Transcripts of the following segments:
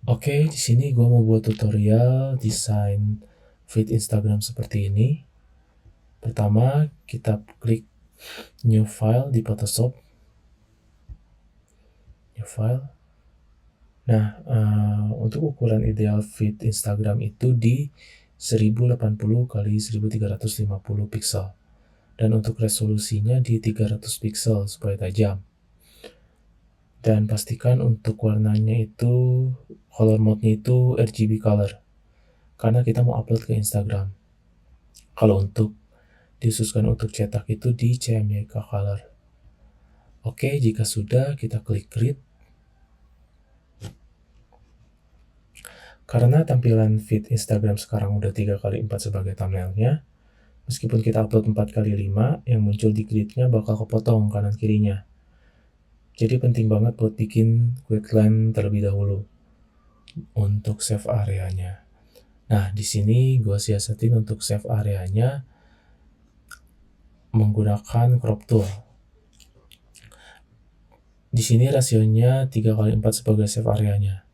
Oke, di sini gue mau buat tutorial desain feed Instagram seperti ini. Pertama, kita klik New File di Photoshop. New File. Nah, untuk ukuran ideal feed Instagram itu di 1080 x 1350 pixel. Dan untuk resolusinya di 300 pixel supaya tajam. Dan pastikan untuk warnanya itu, color mode-nya itu RGB color. Karena kita mau upload ke Instagram. Kalau untuk dikhususkan untuk cetak itu di CMYK Color. Oke, jika sudah kita klik create. Karena tampilan feed Instagram sekarang udah 3x4 sebagai thumbnailnya, meskipun kita upload 4x5, yang muncul di grid-nya bakal kepotong kanan kirinya. Jadi penting banget buat bikin guideline terlebih dahulu untuk save areanya. Nah, di sini gue siasatin untuk save areanya menggunakan crop tool. Di sini rasionya 3x4 sebagai save areanya.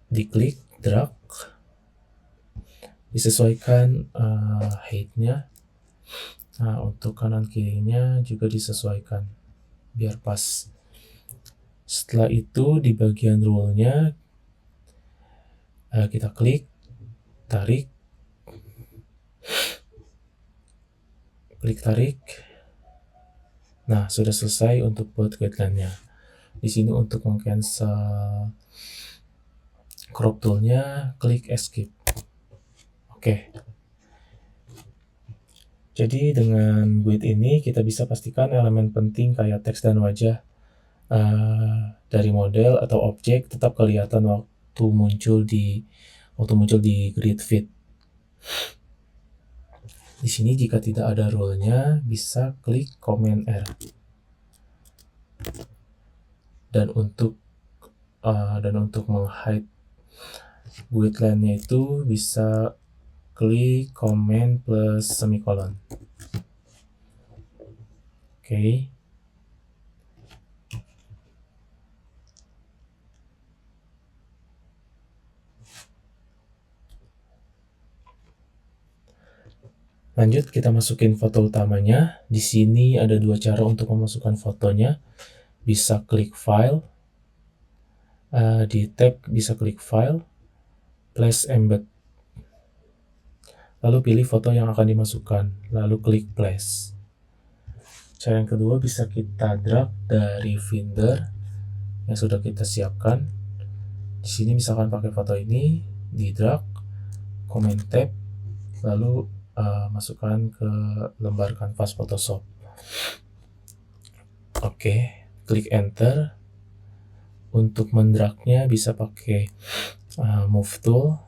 Diklik, drag, disesuaikan height-nya. Nah, untuk kanan kirinya juga disesuaikan biar pas. Setelah itu di bagian rule-nya kita klik, tarik, klik tarik. Nah, sudah selesai untuk buat guideline-nya. Di sini untuk meng-cancel crop tool-nya, klik escape. Oke. Jadi dengan grid ini kita bisa pastikan elemen penting kayak teks dan wajah dari model atau objek tetap kelihatan waktu muncul di grid feed. Di sini jika tidak ada rule-nya bisa klik Command R. Dan untuk meng-hide guideline-nya itu bisa klik Command plus semicolon. Oke. Lanjut kita masukin foto utamanya. Di sini ada dua cara untuk memasukkan fotonya. Bisa klik File, di tab bisa klik File, Place Embed. Lalu pilih foto yang akan dimasukkan, lalu klik Place. Cara yang kedua bisa kita drag dari Finder yang sudah kita siapkan. Di sini misalkan pakai foto ini, di drag, Command Tab, lalu masukkan ke lembar kanvas Photoshop. Oke, klik Enter. Untuk mendragnya bisa pakai Move Tool.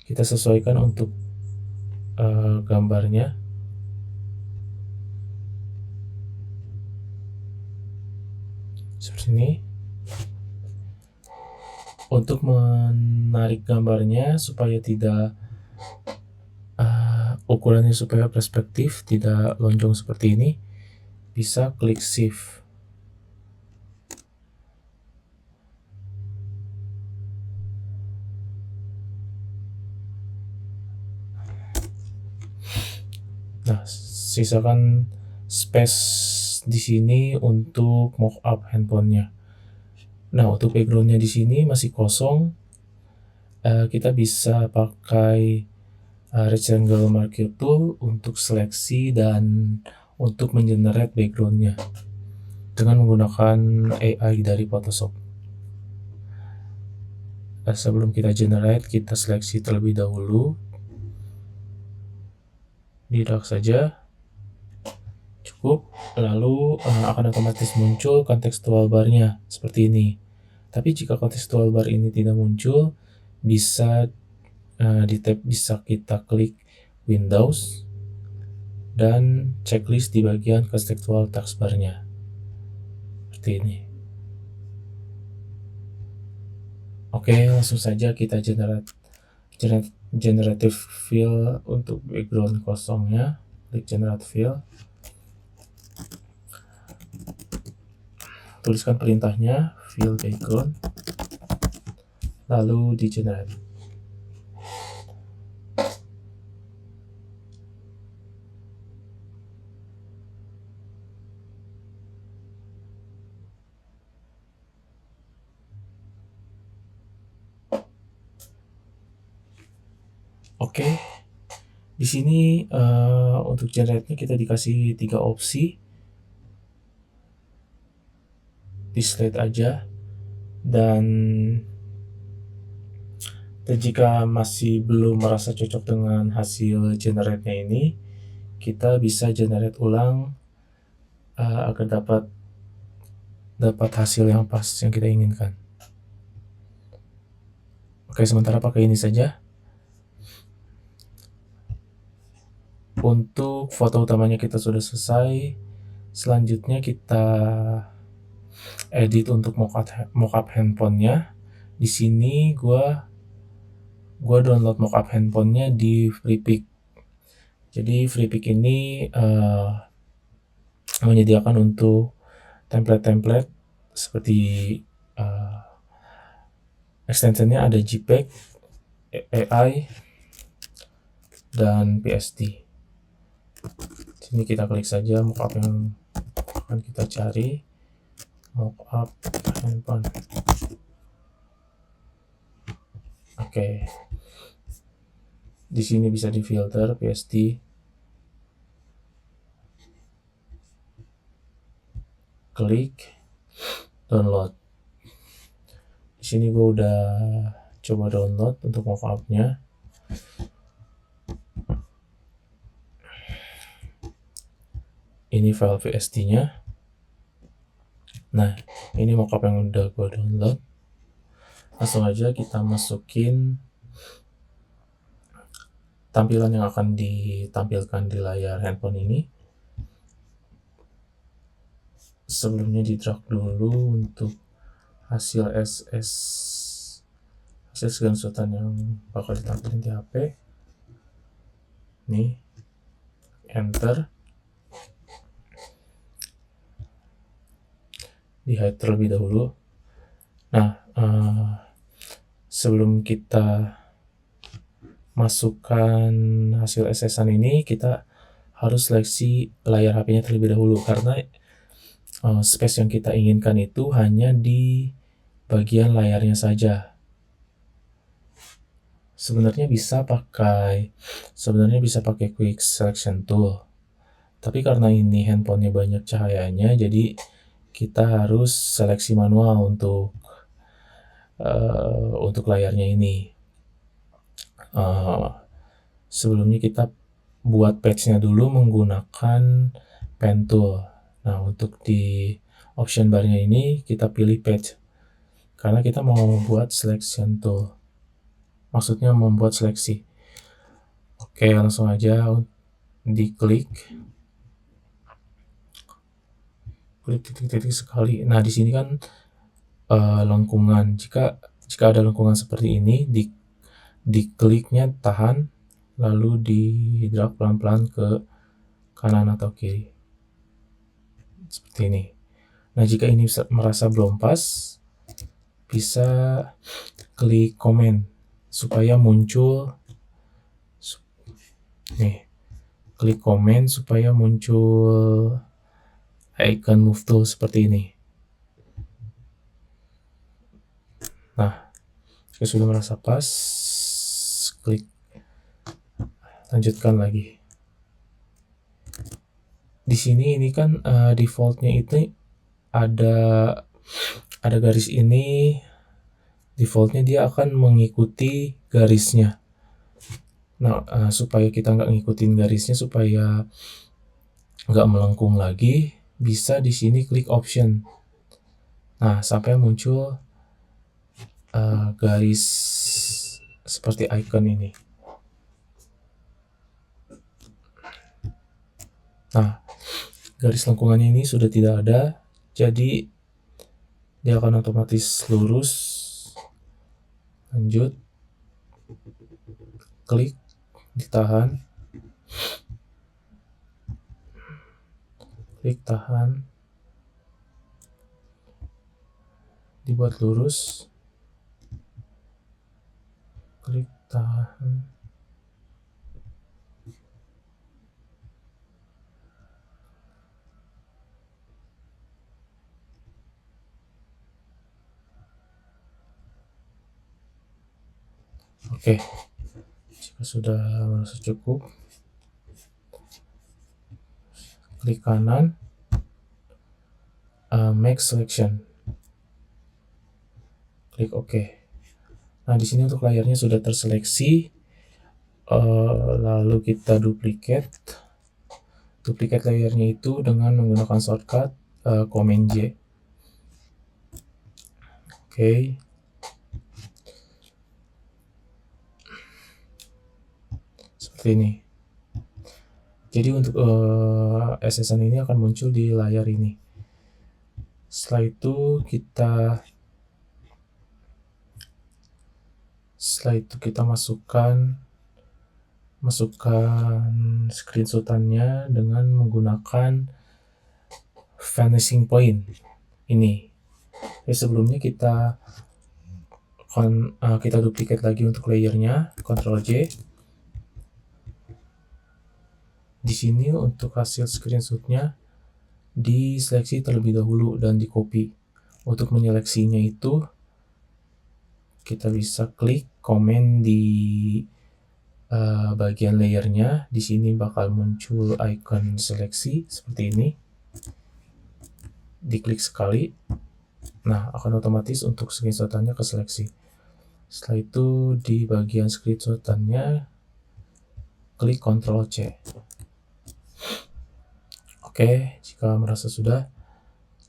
Kita sesuaikan untuk gambarnya. Seperti ini. Untuk menarik gambarnya supaya tidak ukurannya supaya perspektif, tidak lonjong seperti ini, bisa klik Shift. Nah, sisakan space di sini untuk mockup handphonenya. Nah, untuk backgroundnya di sini masih kosong. Kita bisa pakai rectangle marquee tool untuk seleksi dan untuk mengenerate backgroundnya dengan menggunakan AI dari Photoshop. Sebelum kita generate, kita seleksi terlebih dahulu. Di drag saja, cukup. Lalu akan otomatis muncul contextual bar-nya seperti ini. Tapi jika contextual bar ini tidak muncul, bisa di tab bisa kita klik Windows dan checklist di bagian contextual taskbar-nya seperti ini. Oke, langsung saja kita generative fill untuk background kosongnya. Klik generate fill. tuliskan perintahnya fill background, lalu di generate. Oke, di sini untuk generate-nya kita dikasih 3 opsi. Di slide aja, dan jika masih belum merasa cocok dengan hasil generate-nya ini, kita bisa generate ulang agar dapat hasil yang pas yang kita inginkan. Oke, sementara pakai ini saja. Untuk foto utamanya kita sudah selesai. Selanjutnya kita edit untuk mockup handphonenya. Di sini gua download mockup handphonenya di Freepik. Jadi Freepik ini menyediakan untuk template-template seperti extensionnya ada JPEG, AI, dan PSD. Sini kita klik saja mockup yang akan kita cari, mockup handphone. Oke. Di sini bisa difilter PSD. Klik download. Di sini gue udah coba download untuk mockup-nya. Ini file PSD-nya. Nah, ini mockup yang udah gue download. Langsung aja kita masukin tampilan yang akan ditampilkan di layar handphone ini. Sebelumnya di drag dulu untuk hasil screenshotan yang bakal ditampilkan di HP. Nih, enter. Di hide terlebih dahulu. Nah, sebelum kita masukkan hasil SS-an ini, kita harus seleksi layar HP-nya terlebih dahulu, karena space yang kita inginkan itu hanya di bagian layarnya saja. Sebenarnya bisa pakai quick selection tool, tapi karena ini handphonenya banyak cahayanya, jadi kita harus seleksi manual untuk layarnya ini. Sebelumnya kita buat patch-nya dulu menggunakan pen tool. Nah, untuk di option bar-nya ini kita pilih patch, karena kita mau membuat selection tool. Maksudnya membuat seleksi. Oke, langsung aja diklik. Klik titik-titik sekali. Nah, di sini kan lengkungan. Jika ada lengkungan seperti ini, dikliknya tahan, lalu di drag pelan-pelan ke kanan atau kiri. Seperti ini. Nah, jika ini merasa belum pas, bisa klik comment supaya muncul nih. Klik comment supaya muncul icon move tool seperti ini. Nah, jika sudah merasa pas, klik lanjutkan lagi. Di sini ini kan defaultnya itu ada garis ini. Defaultnya dia akan mengikuti garisnya. Nah, supaya kita nggak ngikutin garisnya, supaya nggak melengkung lagi, bisa di sini klik option. Nah, sampai muncul garis seperti icon ini. Nah, garis lengkungannya ini sudah tidak ada, jadi dia akan otomatis lurus. Lanjut, klik, ditahan, klik tahan, dibuat lurus, klik tahan. Oke, jika sudah merasa cukup, klik kanan, make selection, klik OK. Nah, di sini untuk layarnya sudah terseleksi. Lalu kita duplikat layarnya itu dengan menggunakan shortcut Command J. Oke. Seperti ini. Jadi untuk SSN ini akan muncul di layar ini. Setelah itu kita masukkan screenshotannya dengan menggunakan vanishing point ini. Jadi sebelumnya kita duplikat lagi untuk layernya, Ctrl J. Di sini untuk hasil screenshotnya diseleksi terlebih dahulu dan di copy. Untuk menyeleksinya itu kita bisa klik komen di bagian layernya. Di sini bakal muncul icon seleksi seperti ini. Diklik sekali, nah akan otomatis untuk screenshotannya ke seleksi. Setelah itu di bagian screenshotannya klik Ctrl C. Oke, jika merasa sudah,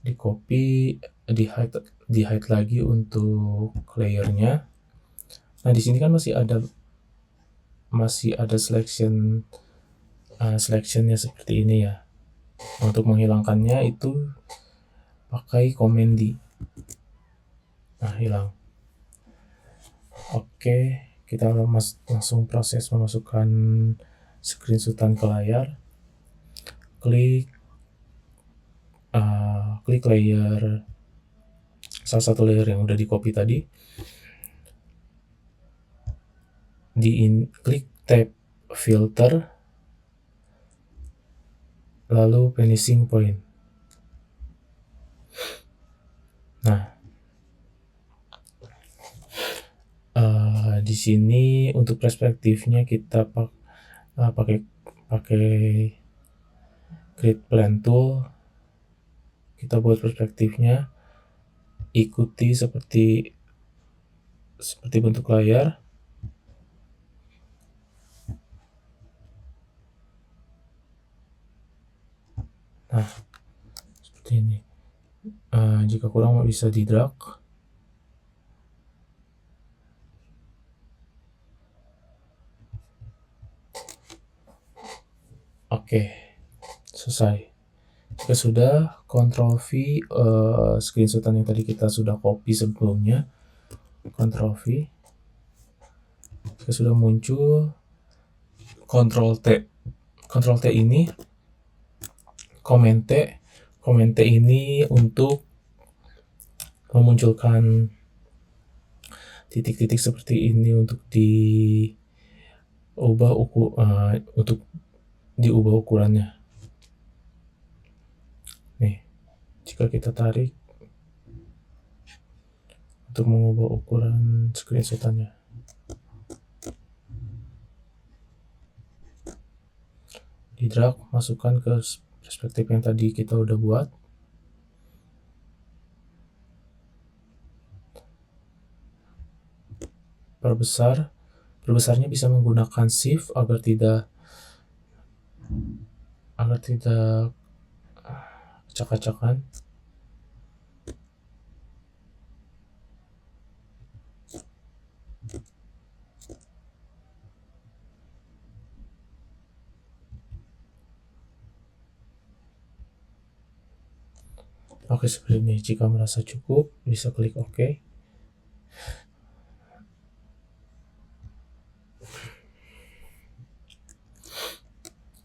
di copy, di hide lagi untuk layernya. Nah, di sini kan masih ada selectionnya seperti ini ya. Untuk menghilangkannya itu pakai Command D. Nah, hilang. Oke, kita langsung proses memasukkan screenshotan ke layar. Klik layer, salah satu layer yang udah di copy tadi, klik tab filter, lalu vanishing point. Nah, di sini untuk perspektifnya kita pakai grid plan tool. Kita buat perspektifnya ikuti seperti bentuk layar. Nah, seperti ini. Jika kurang bisa di drag. Oke, selesai. Jika sudah, Ctrl V screenshotan yang tadi kita sudah copy sebelumnya, Ctrl V. Jika sudah muncul, Ctrl T ini, Command T ini untuk memunculkan titik-titik seperti ini untuk diubah ukurannya. Nih, jika kita tarik untuk mengubah ukuran screenshotannya. Di drag, masukkan ke perspektif yang tadi kita udah buat. Perbesarnya bisa menggunakan shift agar tidak acak-acakan. Oke, seperti ini. Jika merasa cukup, bisa klik OK.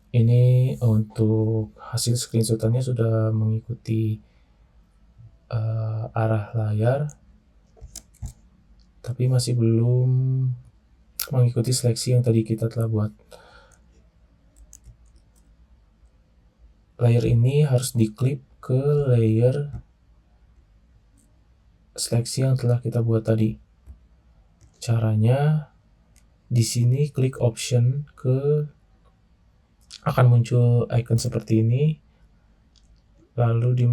Ini untuk hasil screenshotannya sudah mengikuti arah layar, tapi masih belum mengikuti seleksi yang tadi kita telah buat. Layer ini harus diklip ke layer seleksi yang telah kita buat tadi. Caranya di sini klik option akan muncul icon seperti ini, lalu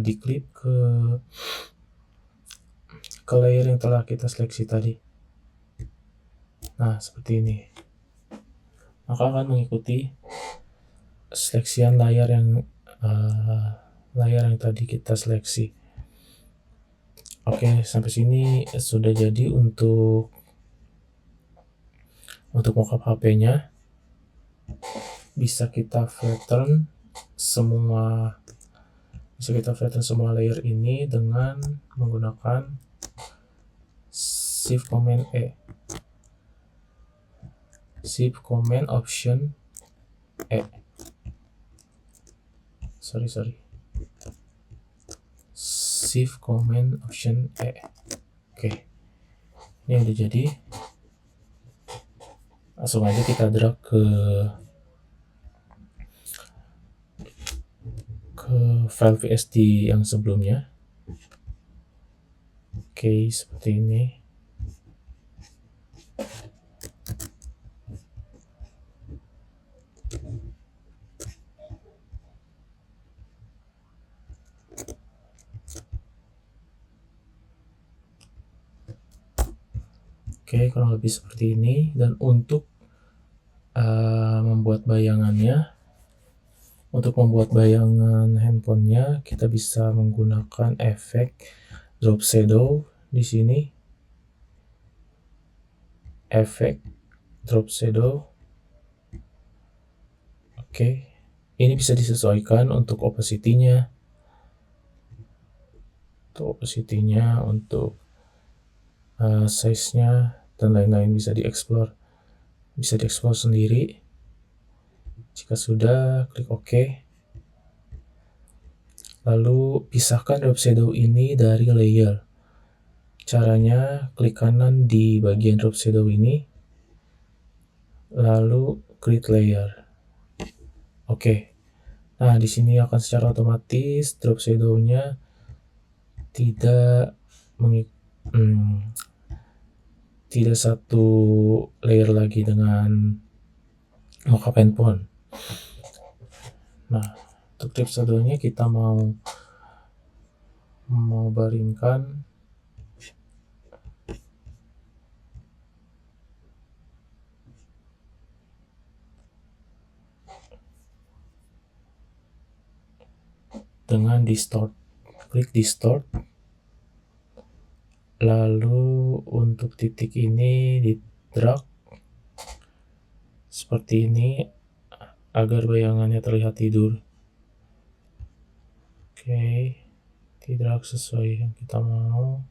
diklip ke layer yang telah kita seleksi tadi. Nah, seperti ini. Maka akan mengikuti seleksian layar yang tadi kita seleksi. Oke, sampai sini sudah jadi untuk mockup HP-nya. Bisa kita flatten semua layer ini dengan menggunakan Shift Command E. Shift Command Option E. Shift Command Option E. Oke. Ini udah jadi. Langsung aja kita drag ke file PSD yang sebelumnya. Oke, seperti ini. Oke, kurang lebih seperti ini. Dan untuk membuat bayangannya, untuk membuat bayangan handphonenya, kita bisa menggunakan efek drop shadow di sini. Efek drop shadow. Oke, ini bisa disesuaikan untuk opacity-nya, untuk size-nya dan lain-lain, bisa dieksplor sendiri. Jika sudah, klik OK. Lalu pisahkan drop shadow ini dari layer. Caranya klik kanan di bagian drop shadow ini, lalu create layer. Oke. Nah, di sini akan secara otomatis drop shadow-nya tidak satu layer lagi dengan mockup handphone. Nah, untuk drop shadow-nya kita mau baringkan dengan distort. Klik distort. Lalu untuk titik ini di drag seperti ini agar bayangannya terlihat tidur. Oke, di drag sesuai yang kita mau.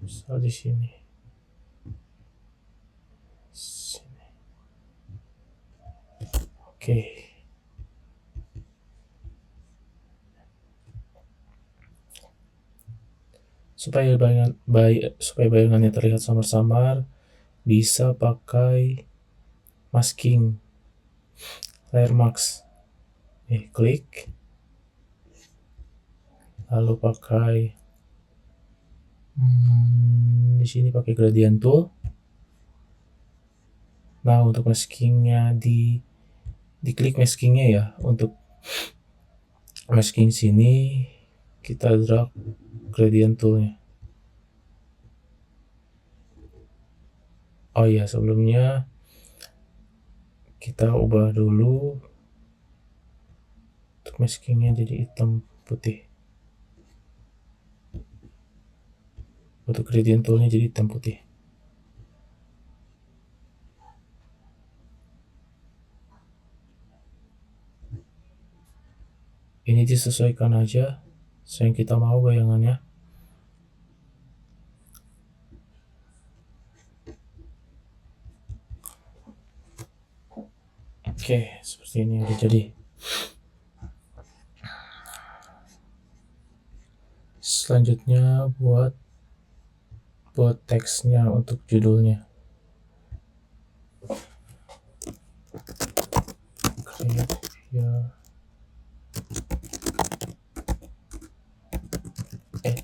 Misal di sini. Oke. Supaya bayangannya terlihat samar-samar, bisa pakai masking layer mask. Klik, lalu pakai di sini pakai gradient tool. Nah, untuk maskingnya diklik maskingnya ya. Untuk masking sini kita drag gradient toolnya. Oh iya, sebelumnya kita ubah dulu untuk maskingnya jadi hitam putih. Untuk gradient toolnya jadi hitam putih. Ini disesuaikan aja yang kita mau bayangannya. Oke, seperti ini udah jadi. Selanjutnya buat teksnya untuk judulnya. Create your ad.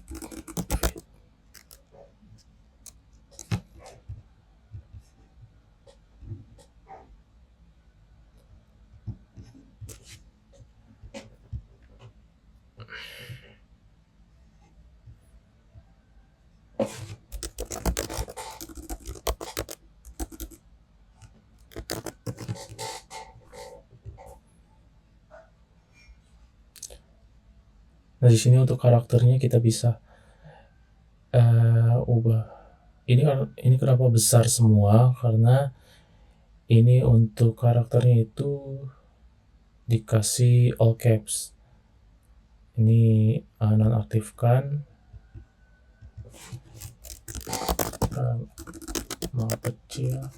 Nah, di sini untuk karakternya kita bisa ubah. Ini kenapa besar semua? Karena ini untuk karakternya itu dikasih all caps. Ini nonaktifkan, mau kecil.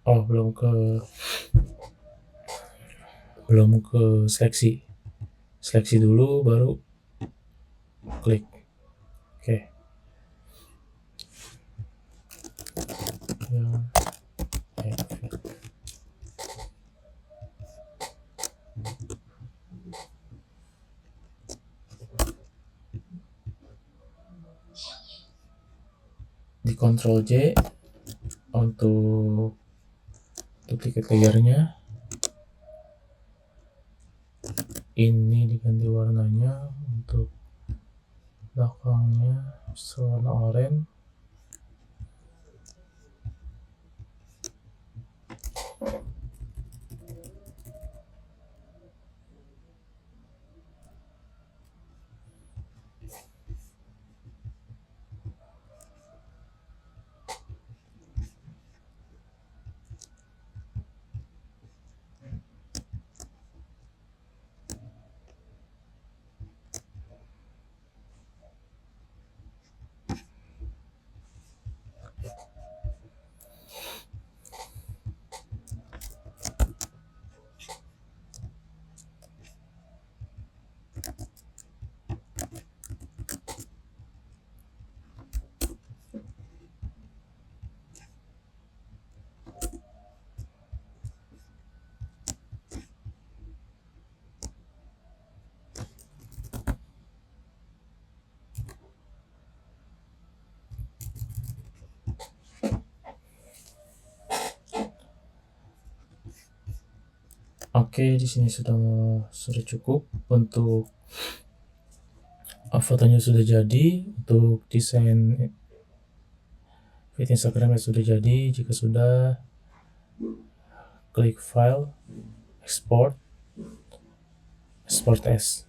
Oh, belum ke seleksi dulu baru klik. Oke. Di Ctrl J untuk duplicate layernya. Ini diganti warnanya untuk belakangnya warna oranye. Oke, di sini sudah cukup untuk fotonya sudah jadi. Untuk desain feed Instagramnya sudah jadi. Jika sudah, klik file, export as.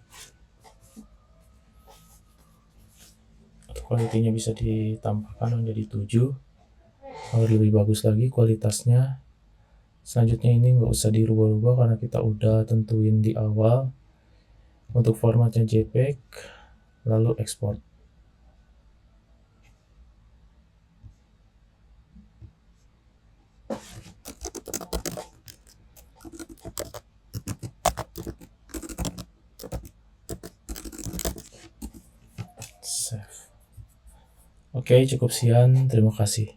Kualitinya bisa ditambahkan menjadi 7 agar lebih bagus lagi kualitasnya. Selanjutnya ini nggak usah dirubah-rubah karena kita udah tentuin di awal. Untuk formatnya JPEG, lalu ekspor. Save. Oke, cukup sekian. Terima kasih.